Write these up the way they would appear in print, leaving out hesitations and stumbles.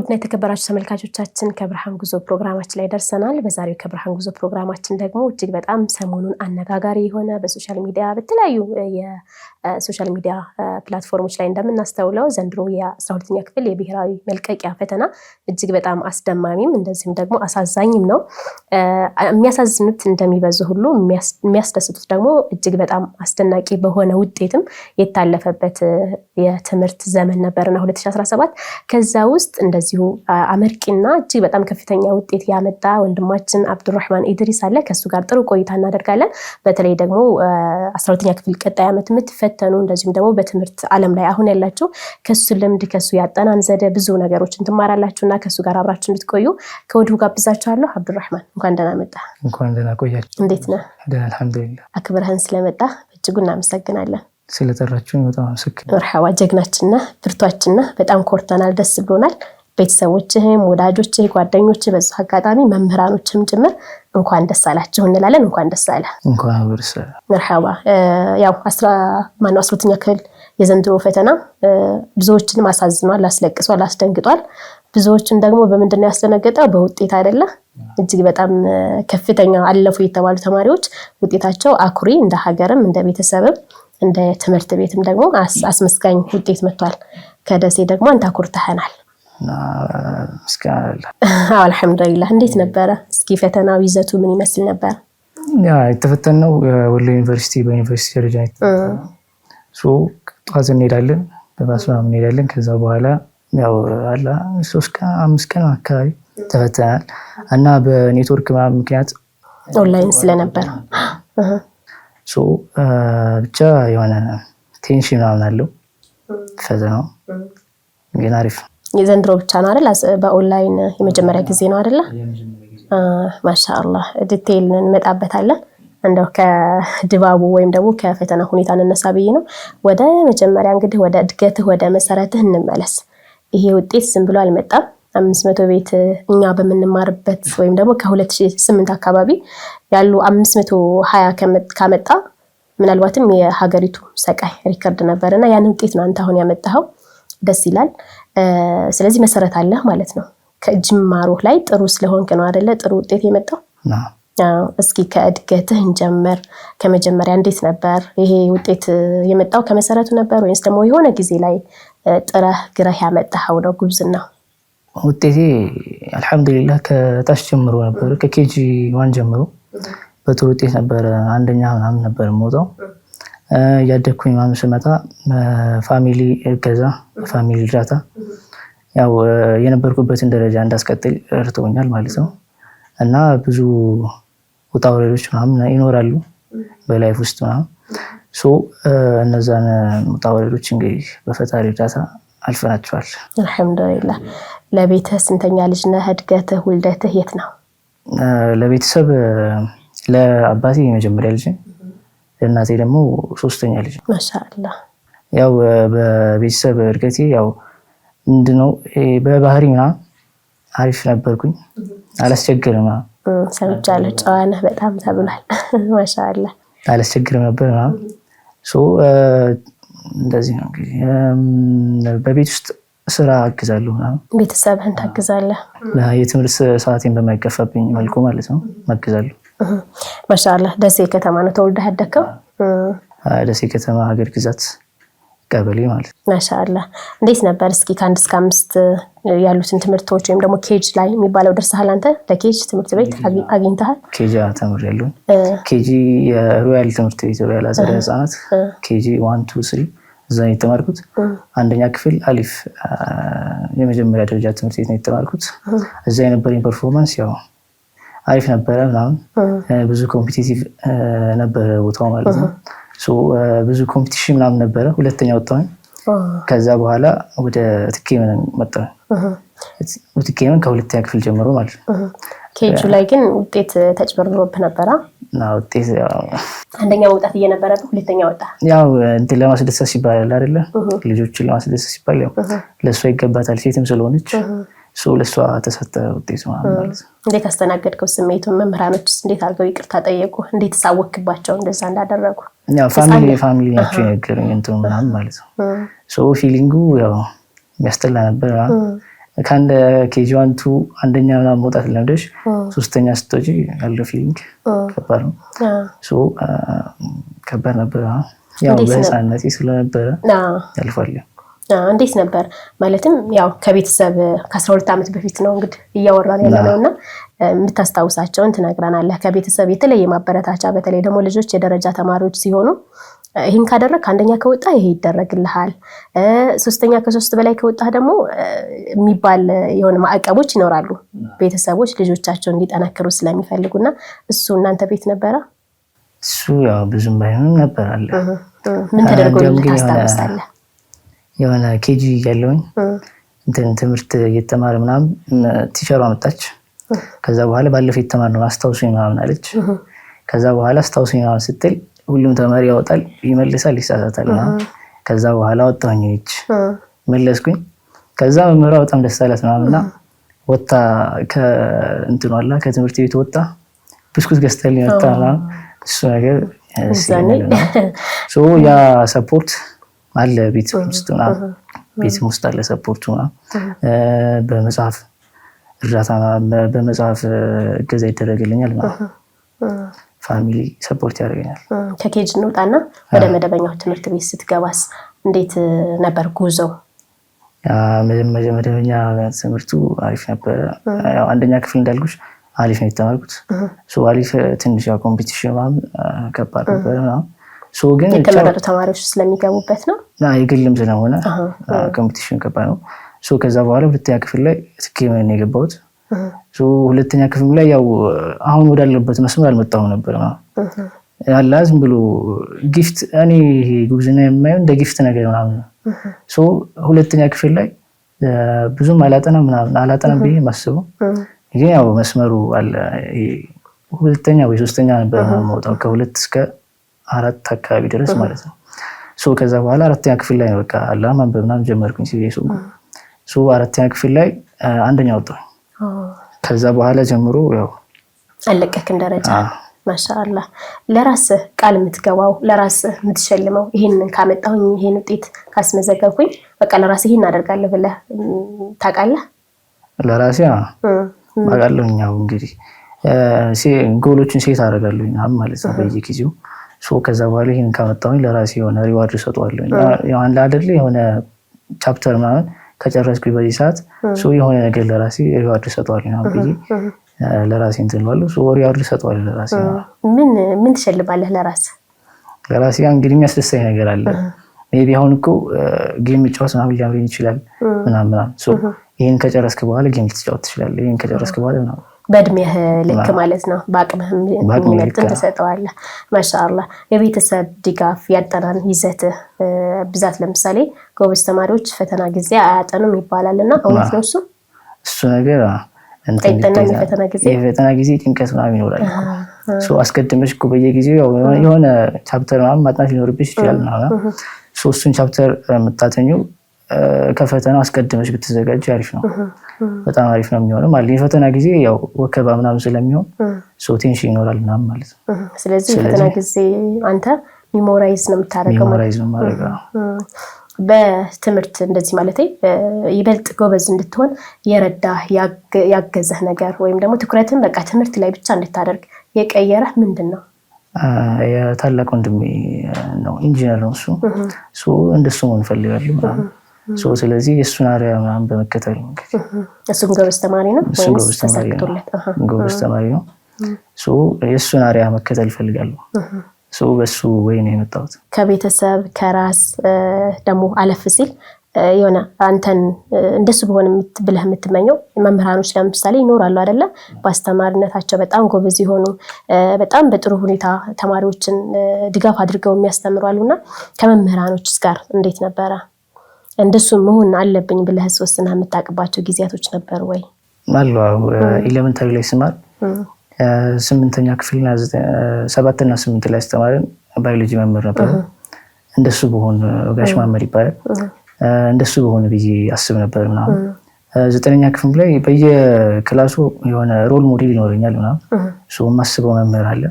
ውድና የተከበራችሁ ተመልካቾቻችን ከብርሃን ጉዞ ፕሮግራማችን ላይ ደርሰናል። በዛሬው ከብርሃን ጉዞ ፕሮግራማችን ደግሞ እጅግ በጣም ሰሞኑን አነጋጋሪ የሆነ በሶሻል ሚዲያ በተለያዩ የሶሻል ሚዲያ ፕላትፎርሞች ላይ እንደምናስተውለው ዘንድሮ የ12ኛ ክፍል የብሔራዊ መልቀቂያ ፈተና እጅግ በጣም አስደማሚም እንደዚህም ደግሞ አሳዛኝም ነው። የሚያሳዝኑት እንደሚበዙ ሁሉ የሚያስደስቱት ደግሞ እጅግ በጣም አስደናቂ በሆነ ውጤትም የታለፈበት የትምህርት ዘመን ነበርና 2017 ከዛ ውስጥ እንደዚሁ አመርቂና እጅግ በጣም ከፍተኛ ውጤት ያመጣ ወንድማችን አብዱራህማን ኢድሪስ አለ። ከሱ ጋር ጥሩ ቆይታ እናደርጋለን። በተለይ ደግሞ 12ኛ ክፍል ቀጣይ ዓመት የምትፈተኑ እንደዚሁም ደግሞ በትምህርት ዓለም ላይ አሁን ያላችሁ ከሱ ልምድ ከሱ ያጠናን ዘዴ ብዙ ነገሮችን ትማራላችሁና ከሱ ጋር አብራችሁ እንድትቆዩ ከወዲሁ ጋብዛችኋለሁ። አብዱራህማን እንኳን ደህና መጣ። እንኳን ደህና ቆያችሁ። እንዴት ነህ? ደህና አልሐምዱሊላህ። አክብረህን ስለመጣ እጅጉ እናመሰግናለን። ስለጠራችሁኝ በጣም አመሰግናለሁ። መርሐባ። ጀግናችንና ብርቷችንና በጣም ኮርተናል፣ ደስ ብሎናል። ቤተሰቦችህም ወዳጆችህ ጓደኞችህ በዛ አጋጣሚ መምህራኖችም ጭምር እንኳን ደስ አላችሁ እንላለን። እንኳን ደስ አለ። እንኳን አብርሰ መርሐባ። ያው 12ኛ ክፍል የዘንድሮ ፈተና ብዙዎችን አሳዝኗል፣ አስለቅሷል፣ አስደንግጧል። ብዙዎችን ደግሞ በምንድነው ያስደነገጠው? በውጤት አይደለ? እጅግ በጣም ከፍተኛ አለፉ የተባሉ ተማሪዎች ውጤታቸው አኩሪ እንደ ሀገርም እንደ ቤተሰብም እንደ ትምህርት ቤትም ደግሞ አስመስጋኝ ውጤት መጥቷል። ከደሴ ደግሞ አንተ አኩርተኸናል። አልሐምዱሊላህ። እንዴት ነበረ? እስኪ ፈተናው ይዘቱ ምን ይመስል ነበር? ያ የተፈተነው ወሎ ዩኒቨርሲቲ በዩኒቨርሲቲ ደረጃ ጠዋት እንሄዳለን፣ በባስ እንሄዳለን። ከዛ በኋላ ያው አላ 3-5 ቀን አካባቢ ተፈተናል እና በኔትወርክ ምክንያት ኦንላይን ስለነበር ብቻ የሆነ ቴንሽን ምናምን አለው ፈተናው፣ ግን አሪፍ ነው። የዘንድሮ ብቻ ነው አይደል? በኦንላይን የመጀመሪያ ጊዜ ነው አይደል? ማሻአላህ። ዲቴይል እንመጣበታለን። እንደው ከድባቡ ወይም ደግሞ ከፈተና ሁኔታ እንነሳ ብዬ ነው። ወደ መጀመሪያ እንግዲህ ወደ እድገትህ ወደ መሰረትህ እንመለስ። ይሄ ውጤት ዝም ብሎ አልመጣም። 500 ቤት እኛ በምንማርበት ወይም ደግሞ ከ2008 አካባቢ ያሉ 520 ካመጣ ምናልባትም የሀገሪቱ ሰቃይ ሪከርድ ነበርና ያን ውጤት ነው አንተ አሁን ያመጣኸው። ደስ ይላል። ስለዚህ መሰረት አለ ማለት ነው። ከጅማሩ ላይ ጥሩ ስለሆንክ ነው አይደለ ጥሩ ውጤት የመጣው? እስኪ ከእድገትህ እንጀምር። ከመጀመሪያ እንዴት ነበር ይሄ ውጤት የመጣው? ከመሰረቱ ነበር ወይስ ደግሞ የሆነ ጊዜ ላይ ጥረህ ግረህ ያመጣኸው ነው ጉብዝና? ውጤቴ አልሐምዱሊላህ ከታች ጀምሮ ነበር። ከኬጂ 1 ጀምሮ በጥሩ ውጤት ነበር። አንደኛ ምናምን ነበር የምወጣው። ያደግኩኝ ምናምን ስመጣ ፋሚሊ እገዛ፣ ፋሚሊ እርዳታ ያው የነበርኩበትን ደረጃ እንዳስቀጥል እርቶኛል ማለት ነው። እና ብዙ ውጣ ውረዶች ምናምን ይኖራሉ በላይፍ ውስጥ ምናምን እነዛን ውጣ ውረዶች እንግዲህ በፈጣሪ እርዳታ አልፈናቸዋል። አልሐምዱሊላህ። ለቤትህ ስንተኛ ልጅ ነህ? እድገትህ ውልደትህ የት ነው? ለቤተሰብ ለአባቴ የመጀመሪያ ልጅ፣ ለእናቴ ደግሞ 3ኛ ልጅ። ማሻአላህ። ያው በቤተሰብ እድገቴ ያው ምንድነው በባህሪ ምናምን አሪፍ ነበርኩኝ፣ አላስቸግርም። ሰምቻለሁ፣ ጨዋ ነህ በጣም ተብሏል። ማሻአላህ። አላስቸግርም ነበር ምናምን እንደዚህ ነው እንግዲህ። በቤት ውስጥ ስራ አግዛለሁ ምናምን። ቤተሰብህን ታግዛለህ? የትምህርት ሰዓቴን በማይገፋብኝ መልኩ ማለት ነው አግዛለሁ። ማሻአላህ። ደሴ ከተማ ነው ተወልደህ ያደግከው? ደሴ ከተማ ሀገር ግዛት ቀበሌ ማለት ነው። ማሻአላህ። እንዴት ነበር እስኪ ከ1 እስከ 5 ያሉትን ትምህርቶች ወይም ደግሞ ኬጅ ላይ የሚባለው ደርሰሃል አንተ? ለኬጅ ትምህርት ቤት አግኝተሃል? ኬጂ ተምሬያለሁ። ኬጂ የሮያል ትምህርት ቤት ሮያል አጸደ ህጻናት ኬጂ 1 2 3 እዛ ነው የተማርኩት። አንደኛ ክፍል አሊፍ የመጀመሪያ ደረጃ ትምህርት ቤት ነው የተማርኩት። እዛ የነበረኝ ፐርፎርማንስ ያው አሪፍ ነበረ ምናምን። ብዙ ኮምፒቲቲቭ ነበረ ቦታው ማለት ነው። ብዙ ኮምፒቲሽን ምናምን ነበረ። 2ኛ ወጣሁኝ። ከዛ በኋላ ወደ ትኬመን መጣሁ። ትኬመን ከ2ኛ ክፍል ጀምሮ ማለት ነው። ኬጁ ላይ ግን ውጤት ተጭበርብሮብህ ነበራ? ውጤት አንደኛ መውጣት እየነበረብህ 2ኛ ወጣ። ያው እንትን ለማስደሰት ሲባል አይደለ? ልጆችን ለማስደሰት ሲባል ያው ለእሷ ይገባታል ሴትም ስለሆነች ለእሷ ተሰጠ ውጤት ማለት ነው። እንዴት አስተናገድከው ስሜቱን? መምህራኖችስ እንዴት አድርገው ይቅርታ ጠየቁ? እንዴት ሳወክባቸው እንደዛ እንዳደረጉ? ያው ፋሚሊ ናቸው የነገሩኝ እንትን ምናምን ማለት ነው። ፊሊንጉ ያው የሚያስጠላ ነበር። ከአንድ ኬጂ 1 2 አንደኛ ምናምን መውጣት ለምደሽ ሶስተኛ ስትወጪ ያለው ፊሊንግ ከባድ ነው። ከባድ ነበር። ያው በህፃንነቴ ስለነበረ ያልፋል። እንዴት ነበር ማለትም ያው ከቤተሰብ ከ12 ዓመት በፊት ነው እንግዲህ እያወራን ያለነውና የምታስታውሳቸውን ትነግረናለህ። ከቤተሰብ የተለየ ማበረታቻ በተለይ ደግሞ ልጆች የደረጃ ተማሪዎች ሲሆኑ ይህን ካደረግ አንደኛ ከወጣ ይሄ ይደረግልሃል፣ ሶስተኛ ከ3 በላይ ከወጣ ደግሞ የሚባል የሆነ ማዕቀቦች ይኖራሉ ቤተሰቦች ልጆቻቸው እንዲጠነክሩ ስለሚፈልጉና እሱ እናንተ ቤት ነበረ? እሱ ያው ብዙም ባይሆንም ነበር አለ። ምን ተደርጎልህ ታስታውሳለህ? የሆነ ኬጂ ያለውኝ ትምህርት እየተማረ ምናምን ቲቸሯ መጣች። ከዛ በኋላ ባለፈው የተማርነው አስታውሱኝ ምናምን አለች። ከዛ በኋላ አስታውሱኝ ምናምን ስትል ሁሉም ተማሪ ያወጣል፣ ይመልሳል፣ ይሳሳታል። ከዛ በኋላ ወጣሁኝ እቺ መለስኩኝ። ከዛ መምህሯ በጣም ደስ አላት ምናምንና ወጣ ከእንትኗላ ከትምህርት ቤት ወጣ ብስኩት ገዝተልኝ ወጣ ምናምን። እሱ ነገር ያ ሰፖርት አለ ቤት ውስጥ አለ ሰፖርቱ በመጽሐፍ እርዳታ በመጽሐፍ እገዛ ይደረግልኛል። ፋሚሊ ሰፖርት ያደርገኛል። ከኬጅ እንውጣና ወደ መደበኛው ትምህርት ቤት ስትገባስ እንዴት ነበር ጉዞው? መደበኛ ትምህርቱ አሪፍ ነበር። ያው አንደኛ ክፍል እንዳልኩሽ አሪፍ ነው የተማርኩት። አሪፍ ትንሽ ያው ኮምፒቲሽን ከባድ ነበር ነው። ግን የተመረጡ ተማሪዎች ስለሚገቡበት ነው። የግልም ስለሆነ ኮምፒቲሽን ከባድ ነው። ከዛ በኋላ ሁለተኛ ክፍል ላይ ትኬመን የገባሁት። ሁለተኛ ክፍል ላይ ያው አሁን ወዳለበት መስመር አልመጣሁም ነበር ያለ ዝም ብሎ ጊፍት እኔ ጉብዝና የማየው እንደ ጊፍት ነገር ምናምን ነው። ሁለተኛ ክፍል ላይ ብዙም አላጠናም ብዬ የማስበው ግን ያው መስመሩ አለ። ሁለተኛ ወይ ሶስተኛ ነበር የምወጣው ከ2 እስከ 4 አካባቢ ድረስ ማለት ነው። ከዛ በኋላ አራተኛ ክፍል ላይ ነው በቃ አላ ማንበብ ምናምን ጀመርኩኝ። አራተኛ ክፍል ላይ አንደኛ ወጣሁ። ከዛ በኋላ ጀምሮ ያው አለቀክም ደረጃ። ማሻአላህ። ለራስህ ቃል የምትገባው ለራስህ የምትሸልመው ይሄንን ካመጣሁኝ ይሄን ውጤት ካስመዘገብኩኝ በቃ ለራስህ ይሄን አደርጋለሁ ብለህ ታውቃለህ? ለራሴ አውቃለሁ። ያው እንግዲህ ጎሎችን ሴት አደርጋለሁ ማለት ነው በየጊዜው። ከዛ በኋላ ይሄን ካመጣሁኝ ለራሴ የሆነ ሪዋርድ እሰጠዋለሁ። ያው አንድ አይደለ የሆነ ቻፕተር ምናምን ከጨረስኩኝ በዚህ ሰዓት የሆነ ነገር ለራሴ ሪዋርድ እሰጠዋለሁ ነው ብዬ ለራሴ እንትን እላለሁ። ሪዋርድ እሰጠዋለሁ ለራሴ። ምን ትሸልማለህ ለራስህ? ለራሴ እንግዲህ የሚያስደስተኝ ነገር አለ። ሜቢ አሁን እኮ ጌም መጫወት ምናምን ሊያምረኝ ይችላል ምናምን። ይሄን ከጨረስክ በኋላ ጌም ልትጫወት ትችላለህ። ይሄን ከጨረስክ በኋላ ምናምን በእድሜህ ልክ ማለት ነው በአቅምህ የሚመጥን ትሰጠዋለህ። ማሻአላህ። የቤተሰብ ድጋፍ ያጠናን ይዘትህ ብዛት ለምሳሌ ጎበዝ ተማሪዎች ፈተና ጊዜ አያጠኑም ይባላል እና እውነት ነው እሱ ነገር? የፈተና ጊዜ ጭንቀት ምናምን ይኖራል። አስቀድመሽ እኮ በየጊዜው የሆነ ቻፕተር ምናምን ማጥናት ሊኖርብሽ ይችላል። እሱን ቻፕተር የምታጠኙ ከፈተናው አስቀድመሽ ብትዘጋጅ አሪፍ ነው። በጣም አሪፍ ነው የሚሆነው ማለት የፈተና ጊዜ ያው ወከባ ምናምን ስለሚሆን ቴንሽን ይኖራል ምናምን ማለት ነው። ስለዚህ የፈተና ጊዜ አንተ ሚሞራይዝ ነው የምታደርገው ማለት ነው። በትምህርት እንደዚህ ማለት ይበልጥ ጎበዝ እንድትሆን የረዳህ ያገዘህ ነገር ወይም ደግሞ ትኩረትን በቃ ትምህርት ላይ ብቻ እንድታደርግ የቀየረህ ምንድን ነው? የታላቅ ወንድሜ ነው፣ ኢንጂነር ነው እሱ። እንደሱ መሆን እፈልጋለሁ ምናምን። ስለዚህ የእሱን አርአያ ምናምን በመከተል ነው። እሱም ጎበዝ ተማሪ ነው ወይስ ተሳክቶለት? ጎበዝ ተማሪ ነው። የእሱን አርአያ መከተል እፈልጋለሁ። በሱ ወይ ነው የመጣሁት። ከቤተሰብ ከራስ ደግሞ አለፍ ሲል የሆነ አንተን እንደሱ በሆነ ብለህ የምትመኘው መምህራኖች ለምሳሌ ይኖራሉ አይደለ? በአስተማሪነታቸው በጣም ጎበዝ የሆኑ በጣም በጥሩ ሁኔታ ተማሪዎችን ድጋፍ አድርገው የሚያስተምሩ አሉና ከመምህራኖች ጋር እንዴት ነበረ? እንደሱ መሆን አለብኝ ብለህስ ወስነህ የምታውቅባቸው ጊዜያቶች ነበሩ ወይ? አሉ። ኤሌመንታሪ ላይ ስማር 8ኛ ክፍልና 7ና 8 ላይ አስተማረን ባዮሎጂ መምህር ነበር። እንደሱ በሆነ ጋሽ ማመድ ይባላል። እንደሱ በሆነ ብዬ አስብ ነበር ምናምን። 9ኛ ክፍል ላይ በየክላሱ የሆነ ሮል ሞዴል ይኖረኛል ምናምን። የማስበው መምህር አለ።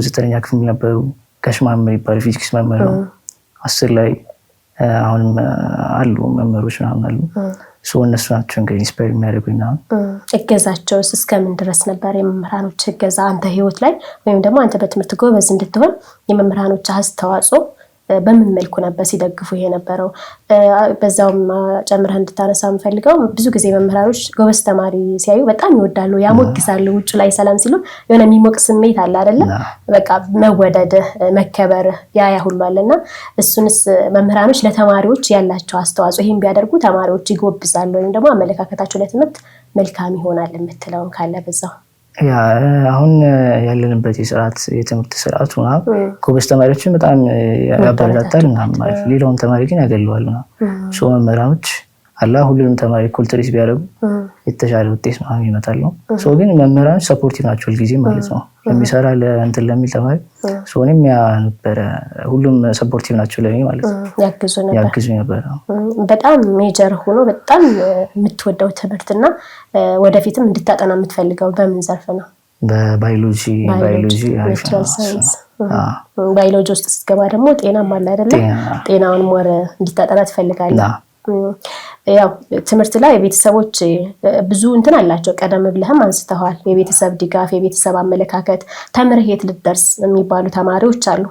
9ኛ ክፍል ነበሩ ጋሽ ማመድ ይባላል፣ ፊዚክስ መምህር ነው። 10 ላይ አሁንም አሉ መምህሮች ምናምን አሉ። እነሱ ናቸው እንግዲህ ኢንስፓየር የሚያደርጉኝ ነው። እገዛቸውስ እስከምን ድረስ ነበር? የመምህራኖች እገዛ አንተ ህይወት ላይ ወይም ደግሞ አንተ በትምህርት ጎበዝ እንድትሆን የመምህራኖች አስተዋጽኦ በምን መልኩ ነበር ሲደግፉ የነበረው? በዛውም ጨምረህ እንድታነሳ የምፈልገው ብዙ ጊዜ መምህራኖች ጎበዝ ተማሪ ሲያዩ በጣም ይወዳሉ፣ ያሞግሳሉ። ውጭ ላይ ሰላም ሲሉ የሆነ የሚሞቅ ስሜት አለ አይደለ? በቃ መወደድህ፣ መከበርህ ያ ሁሉ አለና እሱንስ መምህራኖች ለተማሪዎች ያላቸው አስተዋጽኦ ይሄን ቢያደርጉ ተማሪዎች ይጎብዛሉ ወይም ደግሞ አመለካከታቸው ለትምህርት መልካም ይሆናል የምትለውን ካለ በዛው። አሁን ያለንበት የትምህርት ስርዓቱ ጎበዝ ተማሪዎችን በጣም ያበረታታል ምናምን ማለት ነው። ሌላውን ተማሪ ግን ያገለዋል ነው። መምህራኖች ሁሉንም ተማሪ እኩል ትሪት ቢያደርጉ የተሻለ ውጤት ምናምን ይመጣል ነው። ግን መምህራኖች ሰፖርቲቭ ናቸው ሁልጊዜ ማለት ነው። ለሚሰራ ለእንትን ለሚል ተማሪ እኔም ያ ነበረ። ሁሉም ሰፖርቲቭ ናቸው ለኔ ማለት ነው። ያግዙ ነበር። በጣም ሜጀር ሆኖ በጣም የምትወደው ትምህርትና ወደፊትም እንድታጠና የምትፈልገው በምን ዘርፍ ነው? በባዮሎጂ አሪፍ ነው። ባዮሎጂ ውስጥ ስትገባ ደግሞ ጤናም አለ አይደለ? ጤናውን ሞር እንድታጠና ትፈልጋለህ? ያው ትምህርት ላይ ቤተሰቦች ብዙ እንትን አላቸው። ቀደም ብለህም አንስተዋል። የቤተሰብ ድጋፍ፣ የቤተሰብ አመለካከት ተምረህ የት ልትደርስ የሚባሉ ተማሪዎች አሉ።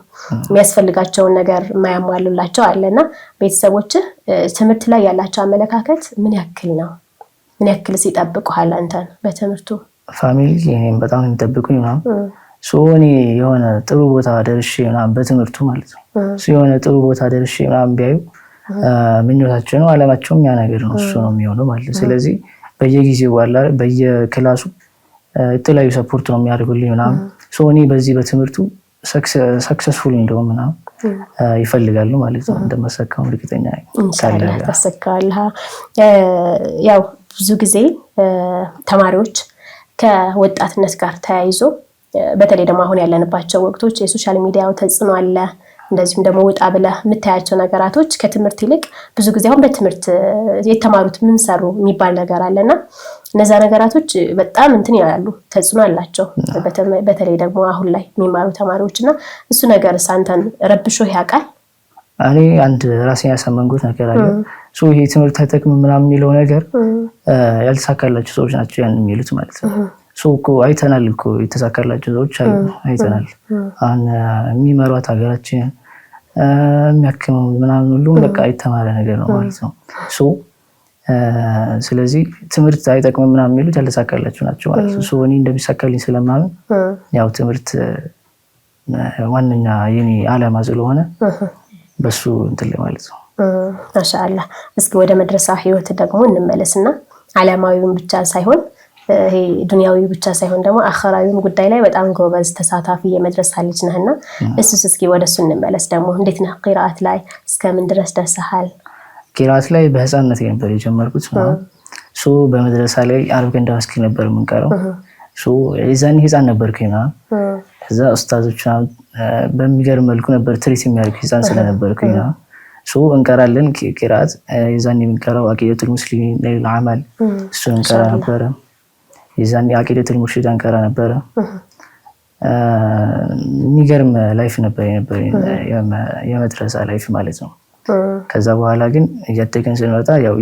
የሚያስፈልጋቸውን ነገር የማያሟሉላቸው አለና ቤተሰቦች ትምህርት ላይ ያላቸው አመለካከት ምን ያክል ነው? ምን ያክል ሲጠብቁሃል አንተን በትምህርቱ? ፋሚሊ እኔም በጣም የሚጠብቁኝ ምናምን እኔ የሆነ ጥሩ ቦታ ደርሼ ምናምን በትምህርቱ ማለት ነው የሆነ ጥሩ ቦታ ደርሼ ምናምን ቢያዩ ምኞታቸው ነው፣ አለማቸውም ያ ነገር ነው። እሱ ነው የሚሆነው ማለት ነው። ስለዚህ በየጊዜው በየክላሱ የተለያዩ ሰፖርት ነው የሚያደርጉልኝ ምናምን። እኔ በዚህ በትምህርቱ ሰክሰስፉል እንደሆነ ምናምን ይፈልጋሉ ማለት ነው። እንደማሳካው እርግጠኛ ነኝ። ኢንሻአላህ ተሳካለህ። ያው ብዙ ጊዜ ተማሪዎች ከወጣትነት ጋር ተያይዞ በተለይ ደግሞ አሁን ያለንባቸው ወቅቶች የሶሻል ሚዲያው ተጽዕኖ አለ። እንደዚሁም ደግሞ ወጣ ብለህ የምታያቸው ነገራቶች ከትምህርት ይልቅ ብዙ ጊዜ አሁን በትምህርት የተማሩት ምን ሰሩ የሚባል ነገር አለና እነዛ ነገራቶች በጣም እንትን ያሉ ተጽዕኖ አላቸው። በተለይ ደግሞ አሁን ላይ የሚማሩ ተማሪዎች እና እሱ ነገር ሳንተን ረብሾ ያውቃል? እኔ አንድ ራሴን ያሳመንኩት ነገር አለ። ይሄ ትምህርት አይጠቅም ምናምን የሚለው ነገር ያልተሳካላቸው ሰዎች ናቸው ያን የሚሉት ማለት ነው። አይተናል እኮ የተሳካላቸው ሰዎች አይተናል። አሁን የሚመሯት ሀገራችን የሚያክመው ምናምን ሁሉም በቃ የተማረ ነገር ነው ማለት ነው። ስለዚህ ትምህርት አይጠቅምም ምናምን የሚሉት ያልተሳካላቸው ናቸው ማለት ነው። እኔ እንደሚሳካልኝ ስለማምን ያው ትምህርት ዋነኛ የኔ ዓላማ ስለሆነ በሱ እንትን ማለት ነው። ማሻአላህ። እስኪ ወደ መድረሳ ህይወት ደግሞ እንመለስና ዓለማዊውን ብቻ ሳይሆን ይሄ ዱንያዊ ብቻ ሳይሆን ደግሞ አኸራዊም ጉዳይ ላይ በጣም ጎበዝ ተሳታፊ የመድረሳ ልጅ ነህና እሱስ እስኪ ወደሱ እንመለስ። ደግሞ እንዴት ነህ ቂራአት ላይ እስከምን ድረስ ደርሰሃል? ቂራአት ላይ በህፃንነት ነበር የጀመርኩት ነው። በመድረሳ ላይ አረብ ገንዳ መስጊድ ነበር የምንቀረው። የዛኔ ህፃን ነበርኩኝ። ከዛ ኡስታዞች በሚገርም መልኩ ነበር ትሪት የሚያደርጉ ህፃን ስለነበርኩኝ እንቀራለን ቂራአት። የዛኔ የምንቀራው አቂደቱል ሙስሊሚን ለይል አማል እሱን እንቀራ ነበረ። የዛኔ አቂደቱል ሙርሺድ እንቀራ ነበረ። የሚገርም ላይፍ ነበር የመድረሳ ላይፍ ማለት ነው። ከዛ በኋላ ግን እያደገን ስንመጣ ያው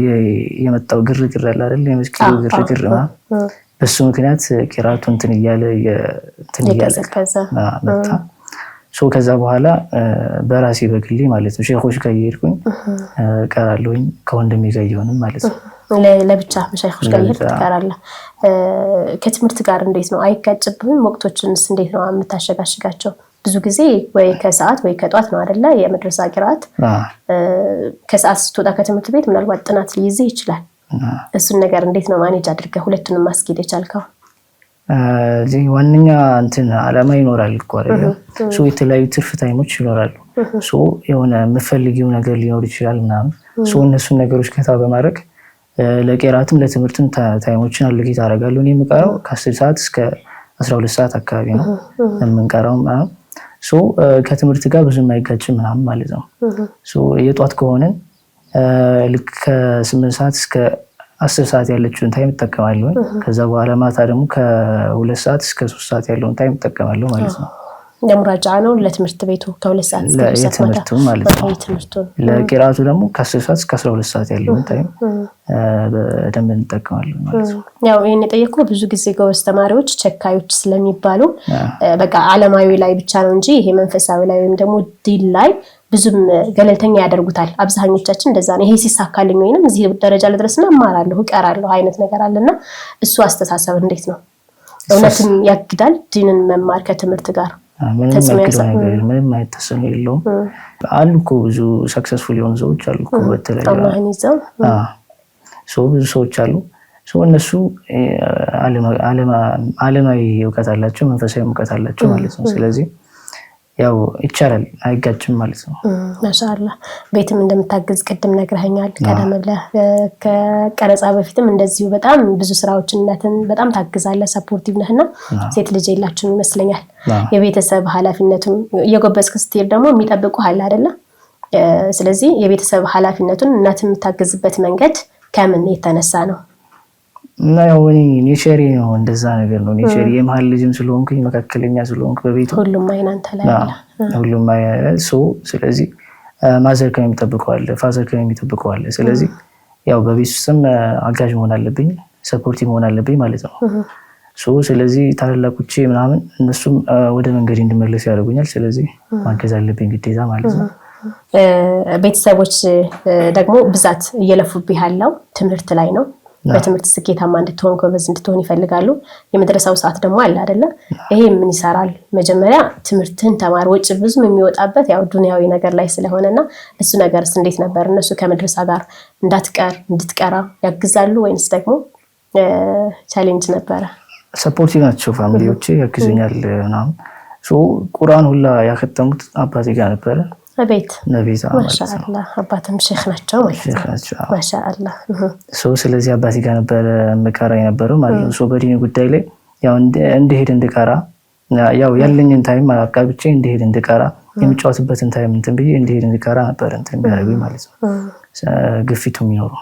የመጣው ግርግር አለ አይደል? የመስጊዱ ግርግር በሱ ምክንያት ቂራአቱ እንትን እያለ መጣ። ከዛ በኋላ በራሴ በግሌ ማለት ነው ሼኾች ጋር እየሄድኩኝ እቀራለሁኝ ከወንድሜ ጋር እየሆንም ማለት ነው። ለብቻ ሼኾች ጋር እየሄድክ ትቀራለህ። ከትምህርት ጋር እንዴት ነው? አይጋጭብህም? ወቅቶችንስ እንዴት ነው የምታሸጋሽጋቸው? ብዙ ጊዜ ወይ ከሰዓት ወይ ከጧት ነው አይደለ የመድረሳ ቂራአት። ከሰዓት ስትወጣ ከትምህርት ቤት ምናልባት ጥናት ሊይዝህ ይችላል። እሱን ነገር እንዴት ነው ማኔጅ አድርገህ ሁለቱንም ማስኬድ የቻልከው? ዋነኛ እንትን ዓላማ ይኖራል እኮ አይደል? የተለያዩ ትርፍ ታይሞች ይኖራሉ። የሆነ የምፈልጊው ነገር ሊኖር ይችላል ምናምን። እነሱን ነገሮች ከታ በማድረግ ለቂራአትም ለትምህርትም ታይሞችን አሎኬት አደርጋለሁ። እኔ የምቀራው ከ10 ሰዓት እስከ 12 ሰዓት አካባቢ ነው የምንቀራው ምናምን። ከትምህርት ጋር ብዙም አይጋጭም ምናምን ማለት ነው። የጧት ከሆነን ልክ ከ8 ሰዓት እስከ 10 ሰዓት ያለችውን ታይም እጠቀማለሁ። ከዛ በኋላ ማታ ደግሞ ከ2 ሰዓት እስከ 3 ሰዓት ያለውን ታይም እጠቀማለሁ ማለት ነው። ለሙራጃ ነው ለትምህርት ቤቱ ከ2 ሰዓት እስከ 3 ሰዓት ለትምህርቱ ማለት ነው ለቂራቱ ደግሞ ከ10 ሰዓት እስከ 12 ሰዓት ያለውን ታይም በደንብ እንጠቀማለን ማለት ነው ያው ይሄን የጠየቁ ብዙ ጊዜ ጎበዝ ተማሪዎች ቸካዮች ስለሚባሉ በቃ ዓለማዊ ላይ ብቻ ነው እንጂ ይሄ መንፈሳዊ ላይ ወይም ደግሞ ዲን ላይ ብዙም ገለልተኛ ያደርጉታል አብዛኞቻችን እንደዛ ነው ይሄ ሲሳካልኝ ወይንም እዚህ ደረጃ ለድረስና ማራለሁ ቀራለሁ አይነት ነገር አለና እሱ አስተሳሰብ እንዴት ነው እውነትም ያግዳል ዲንን መማር ከትምህርት ጋር ምንም አይተሰም የለውም አሉ እኮ ብዙ ሰክሰስፉል የሆኑ ሰዎች አሉ እኮ በተለይ አላህን ይዘው ብዙ ሰዎች አሉ እነሱ ዓለማዊ እውቀት አላቸው መንፈሳዊ እውቀት አላቸው ማለት ነው ስለዚህ ያው ይቻላል አይጋጭም ማለት ነው ማሻአላህ ቤትም እንደምታግዝ ቅድም ነግረኸኛል ቀደም ብለህ ከቀረጻ በፊትም እንደዚሁ በጣም ብዙ ስራዎችነትን በጣም ታግዛለህ ሰፖርቲቭ ነህና ሴት ልጅ የላችሁም ይመስለኛል የቤተሰብ ኃላፊነቱን የጎበዝክ ስትሄድ ደግሞ የሚጠብቁ አለ አይደለ ስለዚህ የቤተሰብ ኃላፊነቱን እናት የምታግዝበት መንገድ ከምን የተነሳ ነው እና ያው ኔቸሪ ነው እንደዛ ነገር ነው ኔቸሪ የመሃል ልጅም ስለሆንኩኝ መካከለኛ ስለሆንኩ በቤቱ ሁሉም አይናንተ ላይ አለ ሁሉም ስለዚህ ማዘር ከኔ የሚጠብቀዋል ፋዘር ከኔ የሚጠብቀዋል ስለዚህ ያው በቤት ውስጥም አጋዥ መሆን አለብኝ ሰፖርቲቭ መሆን አለብኝ ማለት ነው ስለዚህ ታላላቆቼ ምናምን እነሱም ወደ መንገድ እንድመለስ ያደርጉኛል ስለዚህ ማገዝ አለብኝ ግዴታ ማለት ነው ቤተሰቦች ደግሞ ብዛት እየለፉብህ ያለው ትምህርት ላይ ነው በትምህርት ስኬታማ እንድትሆን ጎበዝ እንድትሆን ይፈልጋሉ የመድረሳው ሰዓት ደግሞ አለ አይደለ ይሄ ምን ይሰራል መጀመሪያ ትምህርትን ተማር ወጭ ብዙም የሚወጣበት ያው ዱንያዊ ነገር ላይ ስለሆነና እሱ ነገርስ እንዴት ነበር እነሱ ከመድረሳ ጋር እንድትቀራ ያግዛሉ ወይንስ ደግሞ ቻሌንጅ ነበር ሰፖርቲቭ ናቸው ፋሚሊዎቼ ያግዙኛል ምናምን ቁርአን ሁላ ያከተሙት አባቴ ጋር ነበር በቤት ማሻአላህ አባትም ሼክ ናቸው ማለት ነው ማሻአላህ ስለዚህ አባቴ ጋር ነበር መከራ የነበረው ማለት ነው በዲን ጉዳይ ላይ ያው እንድሄድ እንድቀራ ያው ያለኝን ታይም አቃብቼ እንድሄድ እንድቀራ የሚጫወትበትን ታይም እንትን ብዬ እንድሄድ እንድቀራ ነበር እንትን የሚያደርጉኝ ማለት ነው ግፊቱ የሚኖሩ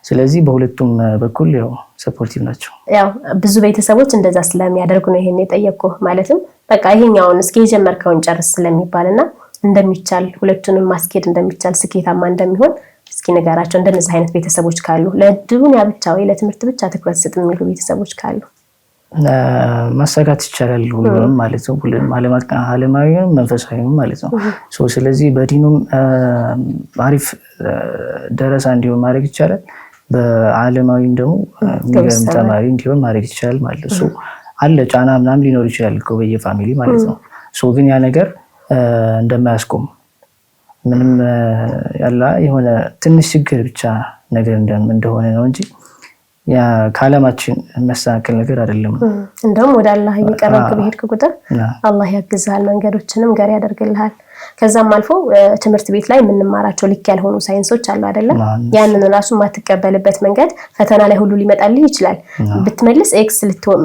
ስለዚህ በሁለቱም በኩል ያው ሰፖርቲቭ ናቸው ያው ብዙ ቤተሰቦች እንደዛ ስለሚያደርጉ ነው ይሄን የጠየቅኩ ማለትም በቃ ይሄኛውን እስኪ የጀመርከውን ጨርስ ስለሚባልና እንደሚቻል ሁለቱንም ማስኬድ እንደሚቻል ስኬታማ እንደሚሆን እስኪ ንገራቸው እንደነዚህ አይነት ቤተሰቦች ካሉ ለዱንያ ብቻ ወይ ለትምህርት ብቻ ትኩረት ስጥ የሚሉ ቤተሰቦች ካሉ ማሳካት ይቻላል ሁሉንም ማለት ነው ሁሉንም ዓለማዊም መንፈሳዊም ማለት ነው ስለዚህ በዲኑም አሪፍ ደረሳ እንዲሆን ማድረግ ይቻላል በዓለማዊም ደግሞ የሚገርም ተማሪ እንዲሆን ማድረግ ይቻላል ማለት ነው አለ ጫና ምናምን ሊኖር ይችላል እኮ በየፋሚሊ ማለት ነው ግን ያ ነገር እንደማያስቆም ምንም ያላ የሆነ ትንሽ ችግር ብቻ ነገር እንደሆነ ነው እንጂ ያ ካለማችን መስተካከል ነገር አይደለም እንደውም ወደ አላህ እየቀረብክ በሄድክ ቁጥር አላህ ያግዛል መንገዶችንም ጋር ያደርግልሃል ከዛም አልፎ ትምህርት ቤት ላይ የምንማራቸው ልክ ያልሆኑ ሳይንሶች አሉ አይደለም ያንን ራሱ ማትቀበልበት መንገድ ፈተና ላይ ሁሉ ሊመጣልህ ይችላል ብትመልስ ኤክስ ልትሆን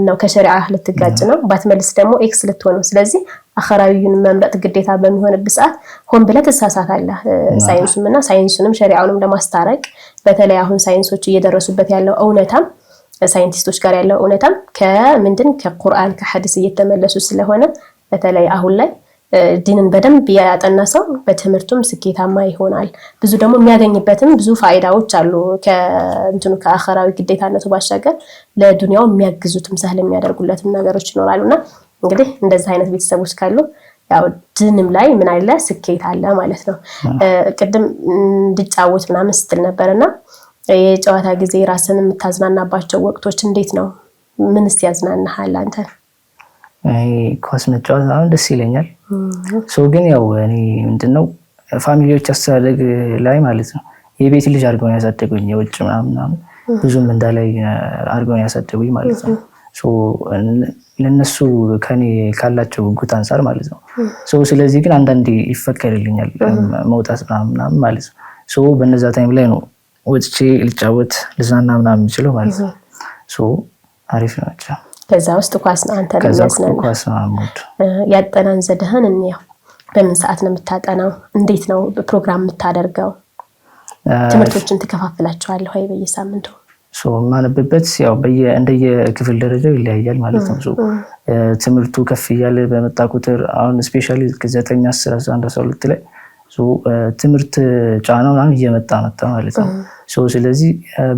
ነው ከሸሪዓ ልትጋጭ ነው ባትመልስ ደግሞ ኤክስ ልትሆን ነው ስለዚህ አኸራዊውን መምረጥ ግዴታ በሚሆንበት ሰዓት ሆን ብለህ ተሳሳታለህ ሳይንሱምና ሳይንሱንም ሸሪዓውንም ለማስታረቅ በተለይ አሁን ሳይንሶች እየደረሱበት ያለው እውነታም ሳይንቲስቶች ጋር ያለው እውነታም ከቁርአን ከሐዲስ እየተመለሱ ስለሆነ በተለይ አሁን ላይ ዲንን በደንብ ያጠና ሰው በትምህርቱም ስኬታማ ይሆናል ብዙ ደግሞ የሚያገኝበትም ብዙ ፋይዳዎች አሉ ከአኸራዊ ግዴታነቱ ባሻገር ለዱንያው የሚያግዙትም ሰህል የሚያደርጉለትም ነገሮች ይኖራሉና እንግዲህ እንደዚህ አይነት ቤተሰቦች ካሉ ያው ዲንም ላይ ምን አለ ስኬት አለ ማለት ነው ቅድም እንድጫወት ምናምን ስትል ነበርና የጨዋታ ጊዜ ራስን የምታዝናናባቸው ወቅቶች እንዴት ነው ምንስ ያዝናናሃል አንተ ኳስ መጫወት በጣም ደስ ይለኛል ግን ያው እኔ ምንድነው ፋሚሊዎች አስተዳደግ ላይ ማለት ነው የቤት ልጅ አድርገው ያሳደጉኝ የውጭ ምናምን ብዙም እንዳላይ አድርገው ያሳደጉኝ ማለት ነው ለነሱ ከኔ ካላቸው ጉጉት አንፃር ማለት ነው ስለዚህ ግን አንዳንዴ ይፈቀድልኛል መውጣት ምናምን ማለት ነው በነዛ ታይም ላይ ነው ወጥቼ ልጫወት ልዝናና ምናምን የምችለው ማለት ነው አሪፍ ናቸው ከዛ ውስጥ ኳስ አንተ ለሚያስነና ያጠናን ዘደህን እንየው በምን ሰዓት ነው የምታጠናው እንዴት ነው ፕሮግራም የምታደርገው ትምህርቶችን ትከፋፍላቸዋለህ ወይ በየሳምንቱ ማነበበት ያው እንደየክፍል ደረጃው ይለያያል ማለት ነው። ትምህርቱ ከፍ እያለ በመጣ ቁጥር አሁን ስፔሻሊ 9 10 11 12 ላይ ትምህርት ጫናው ምናምን እየመጣ መጣ ማለት ነው። ስለዚህ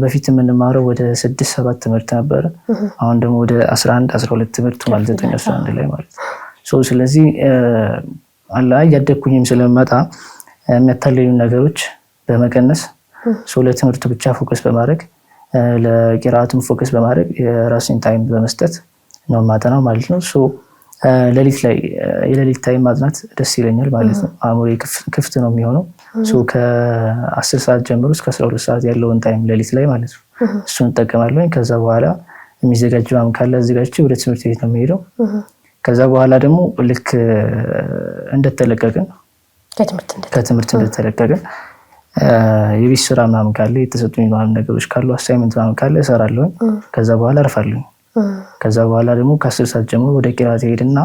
በፊት የምንማረው ወደ 6 7 ትምህርት ነበረ። አሁን ደግሞ ወደ 11 12 ትምህርት ማለት 9 11 ላይ ማለት ነው። ስለዚህ ያደግኩኝም ስለመጣ የሚያታልሉ ነገሮች በመቀነስ ለትምህርቱ ብቻ ፎከስ በማድረግ ለቂራአቱም ፎከስ በማድረግ የራሴን ታይም በመስጠት ነው ማጠናው ማለት ነው። ሌሊት ላይ የሌሊት ታይም ማጥናት ደስ ይለኛል ማለት ነው። አእምሮዬ ክፍት ነው የሚሆነው። ከ10 ሰዓት ጀምሮ እስከ 12 ሰዓት ያለውን ታይም ሌሊት ላይ ማለት ነው እሱን እጠቀማለሁ። ከዛ በኋላ የሚዘጋጅ ምናምን ካለ አዘጋጅቼ ወደ ትምህርት ቤት ነው የሚሄደው። ከዛ በኋላ ደግሞ ልክ እንደተለቀቅን ከትምህርት እንደተለቀቅን የቤት ስራ ምናምን ካለ የተሰጡኝ ምናምን ነገሮች ካሉ አሳይመንት ምናምን ካለ እሰራለሁ። ከዛ በኋላ አርፋለሁ። ከዛ በኋላ ደግሞ ከ10 ሰዓት ጀምሮ ወደ ቂራአት ሄድና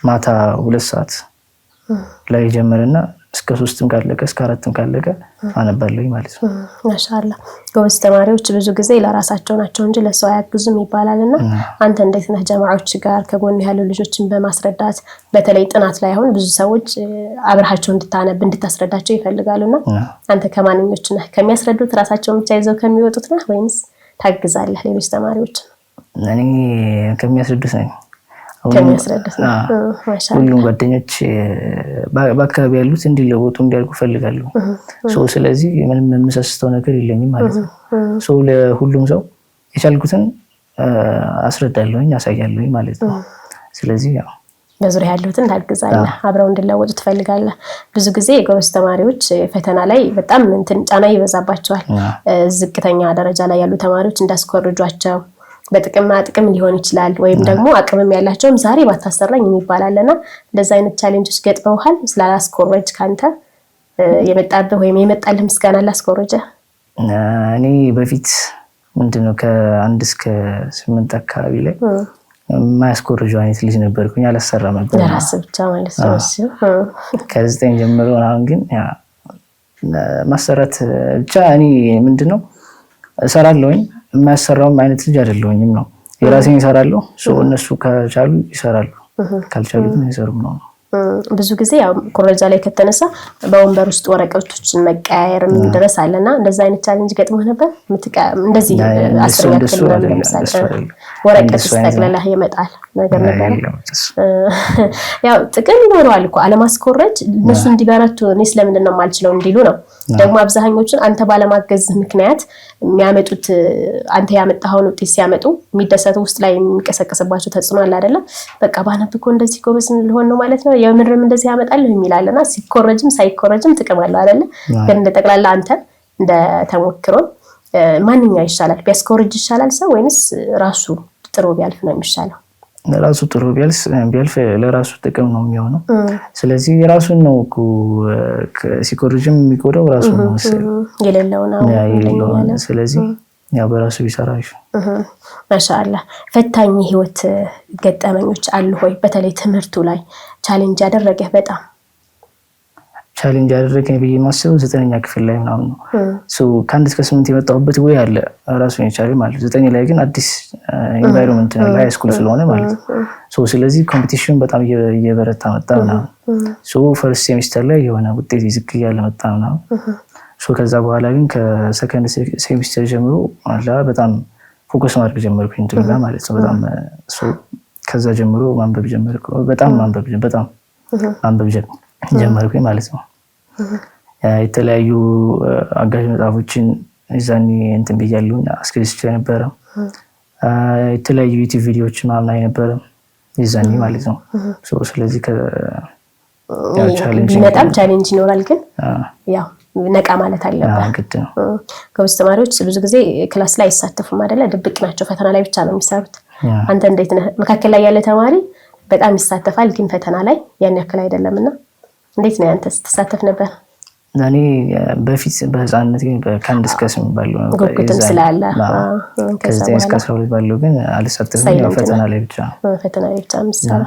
ማታ 2 ሰዓት ላይ ጀምርና እስከ 3ም ካለቀ እስከ 4ም ካለቀ አነባለሁ ማለት ነው። ማሻአላህ ጎበዝ ተማሪዎች ብዙ ጊዜ ለራሳቸው ናቸው እንጂ ለሰው አያግዙም ይባላልና አንተ እንዴት ነህ ጀማዓዎች ጋር ከጎን ያሉ ልጆችን በማስረዳት በተለይ ጥናት ላይ አሁን ብዙ ሰዎች አብረሃቸው እንድታስረዳቸው ይፈልጋሉና አንተ ከማንኞቹ ነህ? ከሚያስረዱት ራሳቸው ብቻ ይዘው ከሚወጡት ነህ ወይስ ታግዛለህ ሌሎች ተማሪዎች? እኔ ከሚያስረዱት ነኝ። ማሻአላህ ሁሉም ጓደኞች በአካባቢ ያሉት እንዲለወጡ እንዲያድጉ ፈልጋለሁ። ስለዚህ ምንም የምሰስተው ነገር የለኝም ማለት ነው። ለሁሉም ሰው የቻልኩትን አስረዳለሁኝ አሳያለሁኝ ማለት ነው። ስለዚህ ያው በዙሪያ ያሉትን ታግዛለህ፣ አብረው እንዲለወጡ ትፈልጋለህ። ብዙ ጊዜ የጎበዝ ተማሪዎች ፈተና ላይ በጣም ጫና ይበዛባቸዋል። ዝቅተኛ ደረጃ ላይ ያሉ ተማሪዎች እንዳስኮርጇቸው በጥቅም ሊሆን ይችላል ወይም ደግሞ አቅምም ያላቸውም ዛሬ ባታሰራኝ የሚባላልና እንደዛ አይነት ቻሌንጆች ገጥመውሃል? ስላላስኮረጅ ካንተ የመጣብህ ወይም የመጣልህ ምስጋና ላስኮረጀ? እኔ በፊት ምንድነው ከ1 እስከ 8 አካባቢ ላይ የማያስኮርጀው አይነት ልጅ ነበርኩኝ። አላሰራም ነበር ለራስ ብቻ ማለት ነው። ከ9 ጀምሮ አሁን ግን ማሰራት ብቻ እኔ ምንድነው እሰራለሁኝ። የማያሰራውም አይነት ልጅ አይደለሁኝም ነው። የራሴን እሰራለሁ። እነሱ ከቻሉ ይሰራሉ፣ ካልቻሉ ግን አይሰሩም ነው። ብዙ ጊዜ ያው ኮረጃ ላይ ከተነሳ በወንበር ውስጥ ወረቀቶችን መቀያየር ድረስ አለና እንደዛ አይነት ቻሌንጅ ገጥሞህ ነበር? እንደዚህ 10 ያክል ለምሳሌ ወረቀት ተጠቅለለህ ይመጣል ነገር ነበር። ያው ጥቅም ይኖረዋል እኮ አለማስኮረጅ እነሱ እንዲበረቱ እኔ ስለምንድን ነው የማልችለው እንዲሉ ነው። ደግሞ አብዛኞቹን አንተ ባለማገዝ ምክንያት የሚያመጡት አንተ ያመጣኸውን ውጤት ሲያመጡ የሚደሰቱ ውስጥ ላይ የሚቀሰቀስባቸው ተጽዕኖ አለ አይደለ? በቃ ባነብ እኮ እንደዚህ ጎበዝ ልሆን ነው ማለት ነው የምርም እንደዚህ ያመጣልህ የሚላልና ሲኮረጅም ሳይኮረጅም ጥቅም አለው አይደለ? ግን እንደጠቅላላ አንተ እንደተሞክሮ ማንኛው ይሻላል? ቢያስኮረጅ ይሻላል ሰው ወይንስ ራሱ ጥሩ ቢያልፍ ነው የሚሻለው? ራሱ ጥሩ ቢያልፍ ለራሱ ጥቅም ነው የሚሆነው። ስለዚህ የራሱን ነው ሲኮረጅም የሚጎዳው ራሱ ነው የሌለው ነው። ስለዚህ ያው በራሱ ቢሰራ ማሻአላህ። ፈታኝ ህይወት ገጠመኞች አሉ ሆይ? በተለይ ትምህርቱ ላይ ቻሌንጅ ያደረገህ በጣም ቻሌንጅ ያደረገኝ ብዬ የማስበው 9ኛ ክፍል ላይ ምናምን ነው። ከ1 እስከ 8 የመጣሁበት ወይ አለ ራሱን የቻለ ማለት 9 ላይ ግን አዲስ ኢንቫይሮንመንት ነው ላይ ስኩል ስለሆነ ማለት ነው። ስለዚህ ኮምፒቲሽን በጣም እየበረታ መጣ ምናምን። ፈርስት ሴሚስተር ላይ የሆነ ውጤት ዝቅ እያለ መጣ ምናምን። ከዛ በኋላ ግን ከሰከንድ ሴሚስተር ጀምሮ በጣም ፎከስ ማድረግ ጀመርኩኝ እንትን ጋር ማለት ነው። በጣም ከዛ ጀምሮ ማንበብ ጀመርኩ። በጣም ማንበብ ጀመርኩኝ ማለት ነው። የተለያዩ አጋዥ መጽሐፎችን እዛኔ እንትን ብያለሁ አስገዝቼ ነበረ። የተለያዩ ዩቲዩብ ቪዲዮዎችን ምናምን ላይ ነበረ እዛኔ ማለት ነው። ስለዚህ በጣም ቻሌንጅ ይኖራል፣ ግን ያው ነቃ ማለት አለበት። ጎበዝ ተማሪዎች ብዙ ጊዜ ክላስ ላይ አይሳተፉም አይደለ? ድብቅ ናቸው፣ ፈተና ላይ ብቻ ነው የሚሰሩት። አንተ እንዴት ነህ? መካከል ላይ ያለ ተማሪ በጣም ይሳተፋል፣ ግን ፈተና ላይ ያን ያክል አይደለምና እንዴት ነው አንተስ? ተሳተፍ ነበር? እኔ በፊት በህፃንነት ከአንድ እስከ 8 ባለው ነበር ጉጉትም ስላለ ከዛ እስከ 12 ባለው ግን አልሳተፍም። ያው ፈተና ላይ ብቻ ምሳሌ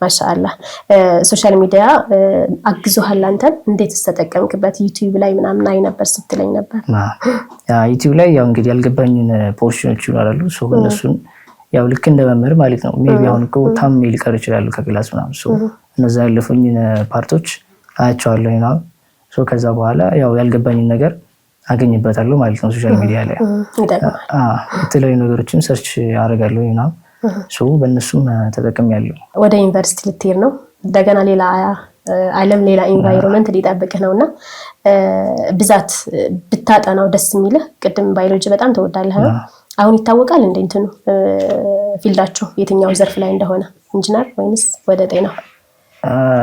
ማሻአላህ። ሶሻል ሚዲያ አግዞሃል አንተን እንዴት ተጠቀምክበት? ዩቲዩብ ላይ ምናምን አይ ነበር ስትለኝ ነበር። ዩቲዩብ ላይ ያው እንግዲህ ያልገባኝን ፖርሽኖች ይኖራሉ። ሶ እነሱን ያው ልክ እንደ መምህር ማለት ነው። ሜቢ አሁን እኮ ታሜ ሊቀር ይችላል ከክላስ ምናምን። ሶ እነዛ ያለፉኝን ፓርቶች አያቸዋለሁ ነው። ሶ ከዛ በኋላ ያው ያልገባኝን ነገር አገኝበታለሁ ማለት ነው። ሶሻል ሚዲያ ላይ የተለያዩ ነገሮችን ሰርች አደርጋለሁ ነው። ሶ በእነሱም ተጠቅሜያለሁ። ወደ ዩኒቨርሲቲ ልትሄድ ነው እንደገና ሌላ ዓለም ሌላ ኢንቫይሮንመንት ሊጠብቅህ ነውና ብዛት ብታጠናው ደስ የሚልህ ቅድም ባዮሎጂ በጣም ተወዳለህ ነው። አሁን ይታወቃል እንዴ እንትኑ ፊልዳችሁ የትኛው ዘርፍ ላይ እንደሆነ ኢንጂነር ወይንስ ወደ ጤና?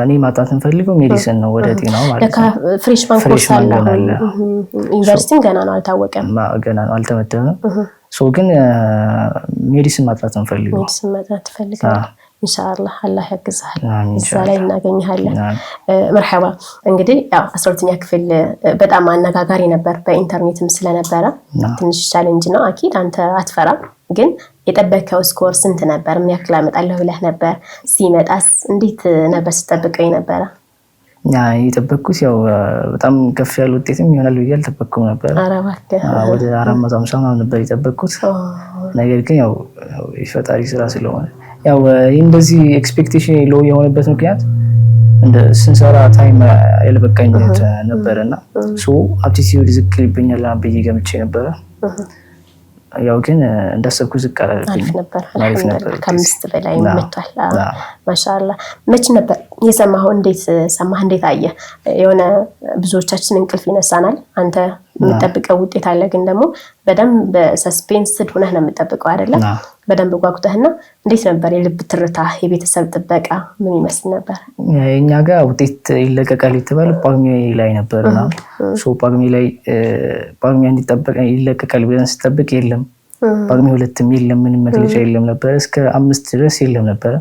እኔ ማጣት እንፈልገው ሜዲሲን ነው ወደ ጤናው ማለት ነው። ፍሬሽማን ኮርስ አለ ዩኒቨርሲቲ ገና ነው አልታወቀም። ገና ነው አልተመደበም። ሶ ግን ሜዲሲን ማጣት እንፈልገው። ሜዲሲን ማጣት ትፈልጋለህ? ኢንሻአላህ አላህ ያግዛል። እዛ ላይ እናገኝሃለን። መርሐባ። እንግዲህ ያው 12ኛ ክፍል በጣም አነጋጋሪ ነበር በኢንተርኔትም ስለነበረ ትንሽ ቻሌንጅ ነው። አኪድ አንተ አትፈራም፣ ግን የጠበቀው ስኮር ስንት ነበር? ምን ያክል አመጣለሁ ብለህ ነበር? ሲመጣስ እንዴት ነበር ስትጠብቀው የነበረ? የጠበቅኩት ያው በጣም ከፍ ያለ ውጤትም ይሆናል ብዬ አልጠበቅኩም ነበር። ወደ 450 ምናምን ነበር የጠበቅኩት። ነገር ግን ያው የፈጣሪ ስራ ስለሆነ ያው እንደዚህ ኤክስፔክቴሽን ሎ የሆነበት ምክንያት ስንሰራ ታይም ያልበቃኝነት ነበርና ሶ አፕቲቲዩድ ዝቅ ይልብኛል ብዬ ገምቼ ነበረ። ያው ግን እንዳሰብኩ ዝቅ አላለብኝ ነበር። ከአምስት በላይ መጥቷል። ማሻአላህ። መች ነበር የሰማኸው? እንዴት ሰማህ? እንዴት አየህ? የሆነ ብዙዎቻችን እንቅልፍ ይነሳናል። አንተ የምጠብቀው ውጤት አለ፣ ግን ደግሞ በደንብ በሰስፔንስ ሆነህ ነው የምጠብቀው አይደለም? በደንብ ጓጉተህና እንዴት ነበር የልብ ትርታ፣ የቤተሰብ ጥበቃ ምን ይመስል ነበር? እኛ ጋር ውጤት ይለቀቃል የተባለ ጳጉሜ ላይ ነበርና ሶ ጳጉሜ ላይ ጳጉሜ እንዲጠበቅ ይለቀቃል ብለን ስጠብቅ የለም። ጳጉሜ 2 የለም፣ ምንም መግለጫ የለም ነበር። እስከ 5 ድረስ የለም ነበር።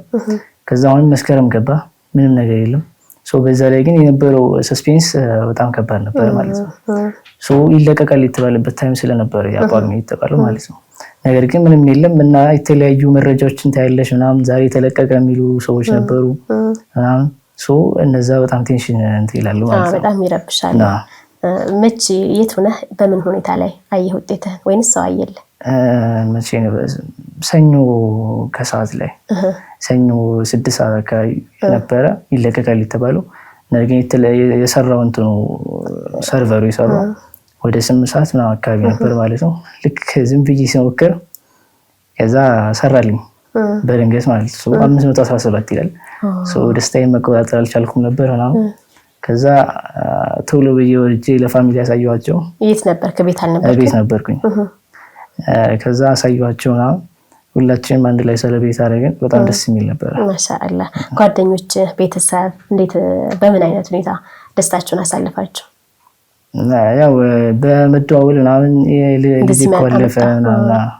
ከዛ አሁን መስከረም ገባ፣ ምንም ነገር የለም። ሶ በዛ ላይ ግን የነበረው ሰስፔንስ በጣም ከባድ ነበር ማለት ነው። ሶ ይለቀቃል የተባለበት ታይም ስለነበር ያ ጳጉሜ የተባለው ማለት ነው። ነገር ግን ምንም የለም እና የተለያዩ መረጃዎችን ታያለሽ ምናምን ዛሬ ተለቀቀ የሚሉ ሰዎች ነበሩ ምናምን። ሶ እነዛ በጣም ቴንሽን እንትን ይላሉ ማለት ነው። በጣም ይረብሻል። መቼ የት ሆነህ በምን ሁኔታ ላይ አየህ ውጤትህን? ወይንስ ሰው አየልህ? መቼ ነው? ሰኞ ከሰዓት ላይ ሰኞ 6 ሰዓት አካባቢ ነበረ ይለቀቃል የተባለው። ነገር ግን የሰራው እንትኑ ሰርቨሩ የሰራው ወደ 8 ሰዓት ምናምን አካባቢ ነበር ማለት ነው። ልክ ዝም ብዬ ሲሞክር ከዛ ሰራልኝ በድንገት ማለት ነው። 517 ይላል። ደስታዬን መቆጣጠር አልቻልኩም ነበር ምናምን። ከዛ ቶሎ ብዬ ወርጄ ለፋሚሊ ያሳየኋቸው። የት ነበር? ከቤት አልነበርኩም? ቤት ነበርኩኝ። ከዛ አሳየኋቸው ምናምን። ሁላችንም አንድ ላይ ሰለብሬት አደረግን። በጣም ደስ የሚል ነበር። ማሻአላህ። ጓደኞች፣ ቤተሰብ እንዴት በምን አይነት ሁኔታ ደስታችሁን አሳልፋችሁ? ያው በመደዋወል ምናምን ጊዜ ኮለፈ ምናምን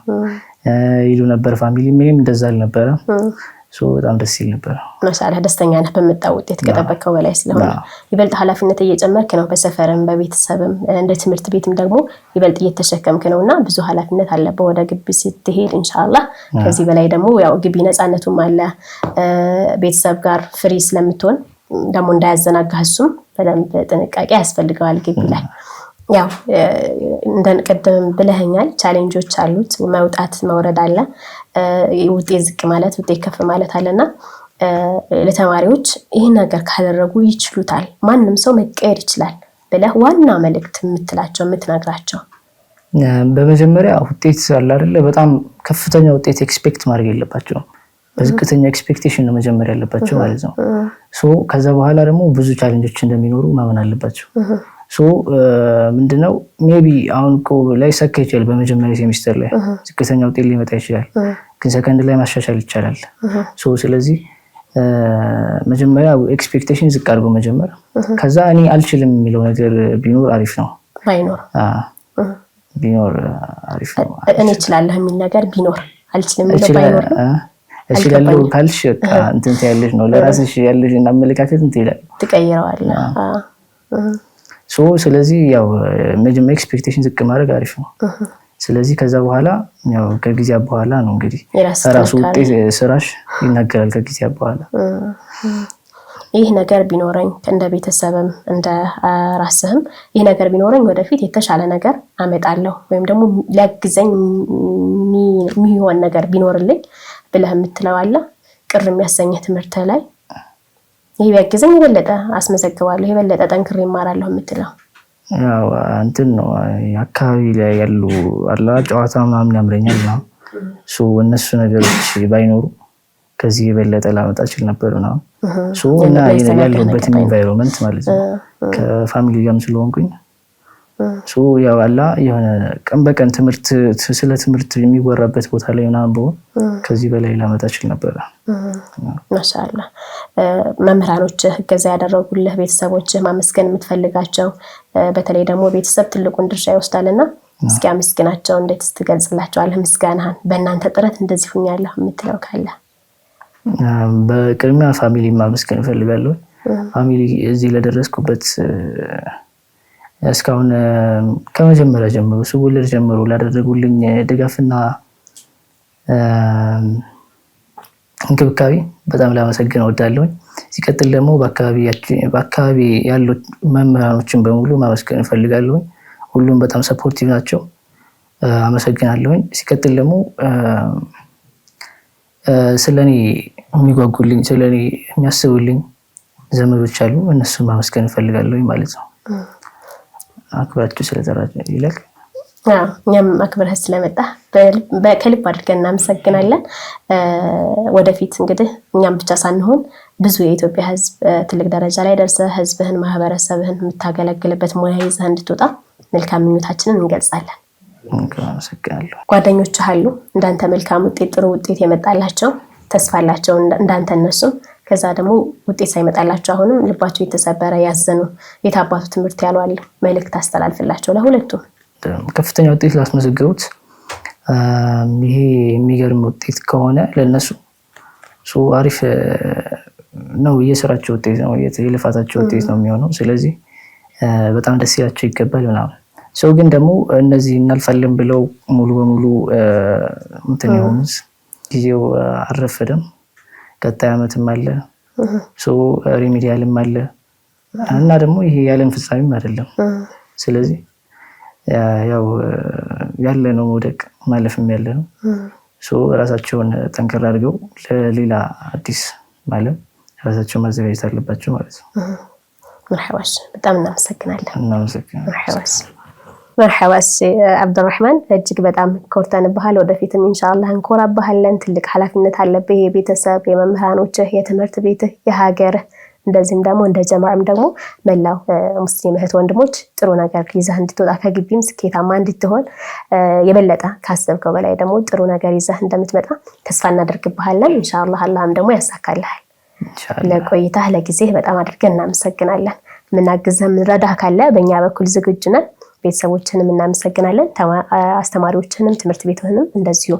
ይሉ ነበር ፋሚሊ። ምንም እንደዛ አልነበረ። ሶ በጣም ደስ ይል ነበር። ማሻአላህ። ደስተኛ ነህ በመጣው ውጤት? ከጠበቀው በላይ ስለሆነ ይበልጥ ኃላፊነት እየጨመርክ ነው። በሰፈርም በቤተሰብም እንደ ትምህርት ቤትም ደግሞ ይበልጥ እየተሸከምክ ነውና ብዙ ኃላፊነት አለበት ወደ ግቢ ስትሄድ ኢንሻአላህ። ከዚህ በላይ ደግሞ ያው ግቢ ነፃነቱም አለ። ቤተሰብ ጋር ፍሪ ስለምትሆን ደግሞ እንዳያዘናጋህ እሱም በደንብ ጥንቃቄ ያስፈልገዋል ግቢ ላይ። ያው እንደቀደም ብለኸኛል፣ ቻሌንጆች አሉት። መውጣት መውረድ አለ፣ ውጤት ዝቅ ማለት ውጤት ከፍ ማለት አለና ለተማሪዎች ይህን ነገር ካደረጉ ይችሉታል፣ ማንም ሰው መቀየር ይችላል ብለህ ዋና መልእክት የምትላቸው የምትነግራቸው? በመጀመሪያ ውጤት አለ አይደለ? በጣም ከፍተኛ ውጤት ኤክስፔክት ማድረግ የለባቸውም። በዝቅተኛ ኤክስፔክቴሽን ነው መጀመሪያ ያለባቸው ማለት ነው። ሶ ከዛ በኋላ ደግሞ ብዙ ቻሌንጆች እንደሚኖሩ ማመን አለባቸው። ሶ ምንድነው ሜቢ አሁን እኮ ላይ ሰካ ይችላል። በመጀመሪያ ሴሚስተር ላይ ዝቅተኛ ውጤት ሊመጣ ይችላል፣ ግን ሰከንድ ላይ ማሻሻል ይቻላል። ሶ ስለዚህ መጀመሪያ ኤክስፔክቴሽን ዝቅ አድርጎ መጀመር፣ ከዛ እኔ አልችልም የሚለው ነገር ቢኖር አሪፍ ነው። ቢኖር አሪፍ ነው። እኔ እችላለሁ የሚል ነገር ቢኖር፣ አልችልም የሚለው ባይኖር እችላለሁ ካልሽ በቃ እንትን ትያለሽ ነው። ለራስሽ ያለሽን አመለካከት እንትን ይላል ትቀይረዋለህ። ስለዚህ ያው መጀመሪያ ኤክስፔክቴሽን ዝቅ ማድረግ አሪፍ ነው። ስለዚህ ከዛ በኋላ ያው ከጊዜ በኋላ ነው እንግዲህ ራሱ ውጤት ስራሽ ይናገራል ከጊዜ በኋላ። ይህ ነገር ቢኖረኝ እንደ ቤተሰብም እንደ ራስህም ይህ ነገር ቢኖረኝ ወደፊት የተሻለ ነገር አመጣለሁ ወይም ደግሞ ሊያግዘኝ የሚሆን ነገር ቢኖርልኝ ብለህ የምትለው አለ? ቅር የሚያሰኝህ ትምህርት ላይ ይሄ ቢያግዘኝ የበለጠ አስመዘግባለሁ የበለጠ ጠንክሬ እማራለሁ የምትለው? ያው እንትን ነው አካባቢ ላይ ያሉ አላ ጨዋታ ምናምን ያምረኛል ነው እነሱ ነገሮች ባይኖሩ ከዚህ የበለጠ ላመጣ እችል ነበር ነው እና ያለሁበት ኢንቫይሮንመንት ማለት ነው ከፋሚሊ ጋርም ስለሆንኩኝ ያው አላ የሆነ ቀን በቀን ስለ ትምህርት የሚወራበት ቦታ ላይ ምናምን ብሆን ከዚህ በላይ ላመጣ እችል ነበር። ማሻአላህ። መምህራኖችህ እገዛ ያደረጉልህ ቤተሰቦችህ ማመስገን የምትፈልጋቸው በተለይ ደግሞ ቤተሰብ ትልቁን ድርሻ ይወስዳልና እስኪ አመስግናቸው፣ እንዴት ትገልጽላቸዋለህ ምስጋናህን? በእናንተ ጥረት እንደዚህ ሁኛለሁ የምትለው ካለ? በቅድሚያ ፋሚሊ ማመስገን እፈልጋለሁ። ፋሚሊ እዚህ ለደረስኩበት እስካሁን ከመጀመሪያ ጀምሮ ስወለድ ጀምሮ ላደረጉልኝ ድጋፍና እንክብካቤ በጣም ላመሰግን እወዳለሁ። ሲቀጥል ደግሞ በአካባቢ ያሉ መምህራኖችን በሙሉ ማመስገን እፈልጋለሁ። ሁሉም በጣም ሰፖርቲቭ ናቸው፣ አመሰግናለሁ። ሲቀጥል ደግሞ ስለኔ የሚጓጉልኝ ስለኔ የሚያስቡልኝ ዘመዶች አሉ፣ እነሱን ማመስገን እፈልጋለሁ ማለት ነው። አክብራችሁ ስለጠራችሁ ይለቅ እኛም አክብረህ ስለመጣ ከልብ አድርገን እናመሰግናለን። ወደፊት እንግዲህ እኛም ብቻ ሳንሆን ብዙ የኢትዮጵያ ሕዝብ ትልቅ ደረጃ ላይ ደርሰህ ሕዝብህን ማህበረሰብህን የምታገለግልበት ሙያ ይዘህ እንድትወጣ መልካም ምኞታችንን እንገልጻለን። አመሰግናለሁ። ጓደኞችህ አሉ እንዳንተ መልካም ውጤት ጥሩ ውጤት የመጣላቸው ተስፋ አላቸው እንዳንተ እነሱም ከዛ ደግሞ ውጤት ሳይመጣላቸው አሁንም ልባቸው የተሰበረ ያዘኑ የታባቱ ትምህርት ያሏል መልእክት አስተላልፍላቸው ለሁለቱም። ከፍተኛ ውጤት ላስመዘገቡት ይሄ የሚገርም ውጤት ከሆነ ለነሱ አሪፍ ነው፣ የስራቸው ውጤት ነው፣ የልፋታቸው ውጤት ነው የሚሆነው። ስለዚህ በጣም ደስ ይላቸው ይገባል ምናምን። ግን ደግሞ እነዚህ እናልፋለን ብለው ሙሉ በሙሉ እንትን የሆኑት ጊዜው አልረፈደም። ቀጣይ ዓመትም አለ፣ ሪሚዲያልም አለ እና ደግሞ ይሄ የዓለም ፍጻሜም አይደለም። ስለዚህ ያው ያለ ነው መውደቅ ማለፍም ያለ ነው። ራሳቸውን ጠንከር አድርገው ለሌላ አዲስ ማለም ራሳቸውን ማዘጋጀት አለባቸው ማለት ነው። መርሐባሽ፣ በጣም እናመሰግናለን። እናመሰግናለን። መርሐባስ አብዱራህማን፣ እጅግ በጣም ኮርተንብሃል። ወደፊትም ኢንሻአላህ እንኮራብሃለን። ትልቅ ኃላፊነት አለብህ። የቤተሰብ፣ የመምህራኖችህ፣ የትምህርት ቤትህ፣ የሀገርህ እንደዚህም ደግሞ እንደ ጀማዓም ደግሞ መላው ሙስሊም እህት ወንድሞች ጥሩ ነገር ይዘህ እንድትወጣ ከግቢም ስኬታማ እንድትሆን የበለጠ ካሰብከው በላይ ደግሞ ጥሩ ነገር ይዘህ እንደምትመጣ ተስፋ እናደርግብሃለን። ኢንሻአላህ አላህም ደግሞ ያሳካልሃል። ለቆይታህ ለጊዜህ በጣም አድርገን እናመሰግናለን። ምናግዝህ ምንረዳህ ካለ በእኛ በኩል ዝግጁ ነን። ቤተሰቦችንም እናመሰግናለን፣ አስተማሪዎችንም ትምህርት ቤቱንም እንደዚሁ።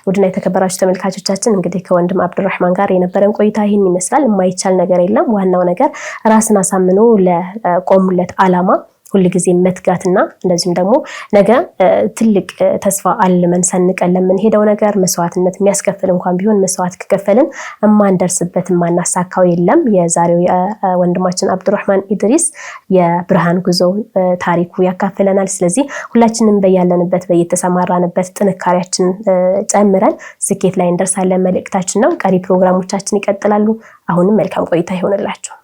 ውድና የተከበራችሁ ተመልካቾቻችን እንግዲህ ከወንድም አብዱራህማን ጋር የነበረን ቆይታ ይህን ይመስላል። የማይቻል ነገር የለም። ዋናው ነገር ራስን አሳምኖ ለቆሙለት ዓላማ ሁልጊዜ መትጋትና እንደዚሁም ደግሞ ነገ ትልቅ ተስፋ አልመን ሰንቀን ለምንሄደው ነገር መስዋዕትነት የሚያስከፍል እንኳን ቢሆን መስዋዕት ከከፈልን እማንደርስበት እማናሳካው የለም። የዛሬው ወንድማችን አብዱራህማን ኢድሪስ የብርሃን ጉዞ ታሪኩ ያካፍለናል። ስለዚህ ሁላችንም በያለንበት በየተሰማራንበት ጥንካሬያችን ጨምረን ስኬት ላይ እንደርሳለን መልእክታችን ነው። ቀሪ ፕሮግራሞቻችን ይቀጥላሉ። አሁንም መልካም ቆይታ ይሆንላችሁ።